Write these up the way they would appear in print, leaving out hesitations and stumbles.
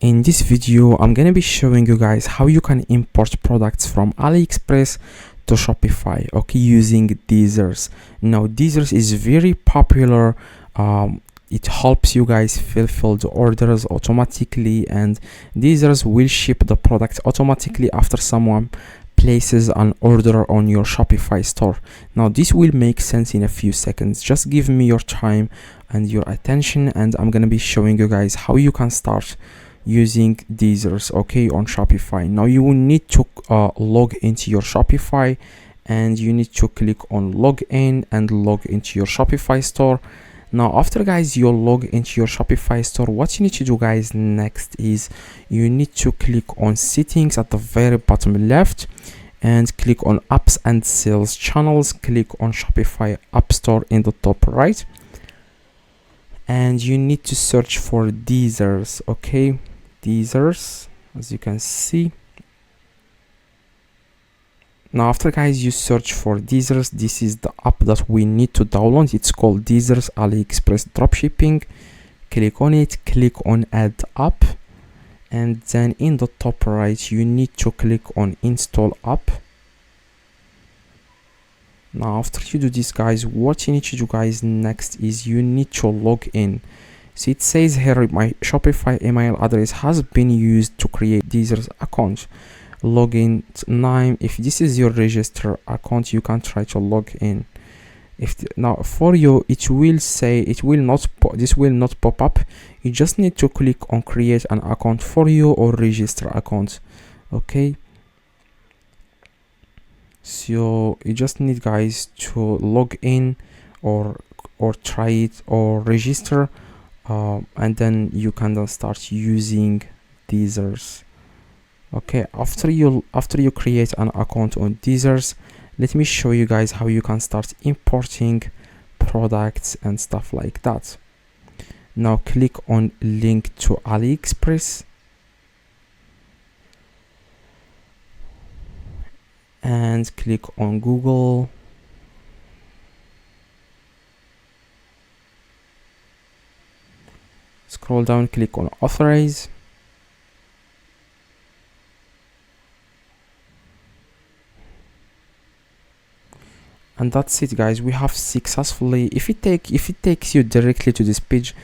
In this video, I'm gonna be showing you guys how you can import products from AliExpress to Shopify, okay, using DSers. Now, DSers is very popular. It helps you guys fulfill the orders automatically, and DSers will ship the products automatically after someone places an order on your Shopify store. Now, this will make sense in a few seconds. Just give me your time and your attention, and I'm gonna be showing you guys how you can start using DSers, okay, on Shopify. Now you will need to log into your Shopify, and you need to click on login and log into your Shopify store. Now after guys you log into your Shopify store, what you need to do guys next is you need to click on settings at the very bottom left and click on apps and sales channels. Click on Shopify App Store in the top right, and you need to search for DSers, okay, DSers, as you can see. Now after guys you search for DSers, this is the app that we need to download. It's called DSers AliExpress Dropshipping. Click on it, click on add app, and then in the top right you need to click on install app. Now after you do this guys, what you need to do guys next is you need to log in. So it says here my Shopify email address has been used to create DSers account. Login name. If this is your register account, you can try to log in. Now for you, it will say this will not pop up. You just need to click on create an account for you or register account, okay. So you just need guys to log in or try it or register, and then you can then start using DSers, okay. After you create an account on DSers, let me show you guys how you can start importing products and stuff like that. Now click on link to AliExpress and click on Google. Scroll down, click on authorize. And that's it guys, we have successfully, if it takes you directly to this page,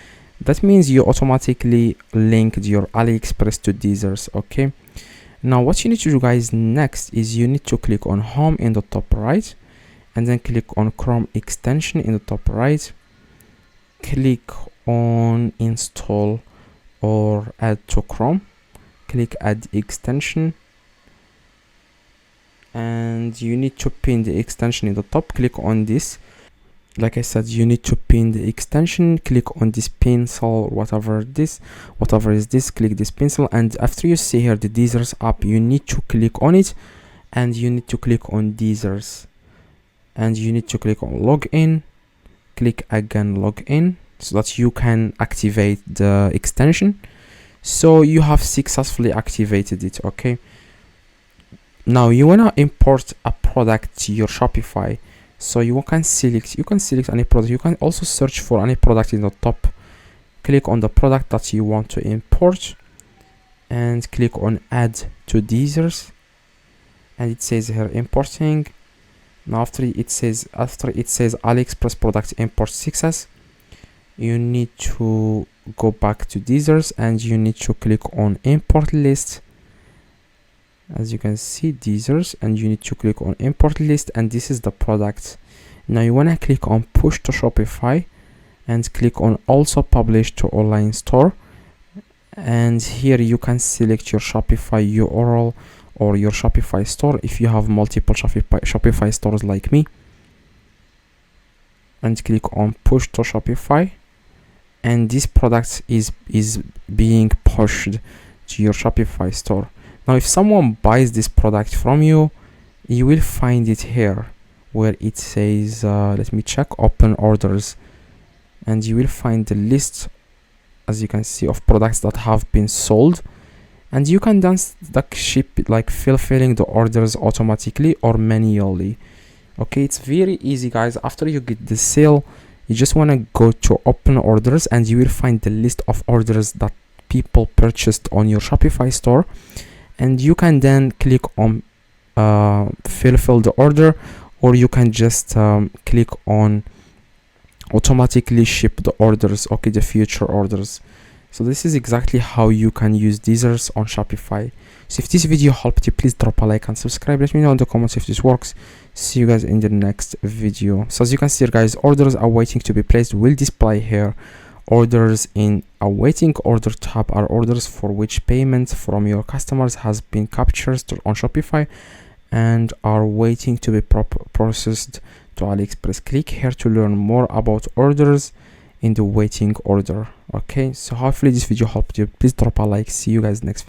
that means you automatically linked your AliExpress to DSers, okay. Now what you need to do guys next is you need to click on home in the top right, and then click on Chrome extension in the top right. Click on install or add to Chrome. Click add extension, and you need to pin the extension in the top. Click on this. Like I said, you need to pin the extension. Click on this pencil, whatever is this, click this pencil, and after you see here the DSers app, you need to click on it, and you need to click on DSers, and you need to click on login. Click again login so that you can activate the extension. So you have successfully activated it, okay. Now you wanna import a product to your Shopify, so you can select any product. You can also search for any product in the top. Click on the product that you want to import and click on add to DSers, and it says here importing. Now after it says AliExpress product import success, you need to go back to DSers and you need to click on import list. As you can see, DSers, and you need to click on import list, and this is the product. Now you want to click on push to Shopify and click on also publish to online store, and here you can select your Shopify URL or your Shopify store if you have multiple Shopify stores like me, and click on push to Shopify, and this product is being pushed to your Shopify store. Now if someone buys this product from you, you will find it here where it says let me check, open orders, and you will find the list, as you can see, of products that have been sold, and you can then fulfilling the orders automatically or manually, okay. It's very easy guys. After you get the sale, you just want to go to open orders, and you will find the list of orders that people purchased on your Shopify store, and you can then click on fulfill the order, or you can just click on automatically ship the orders, okay, the future orders. So this is exactly how you can use DSers on Shopify. So if this video helped you, please drop a like and subscribe. Let me know in the comments if this works. See you guys in the next video. So as you can see here, guys, orders awaiting to be placed will display here. Orders in awaiting order tab are orders for which payment from your customers has been captured on Shopify and are waiting to be processed to AliExpress. Click here to learn more about orders in the waiting order. Okay, so hopefully this video helped you. Please drop a like. See you guys next video.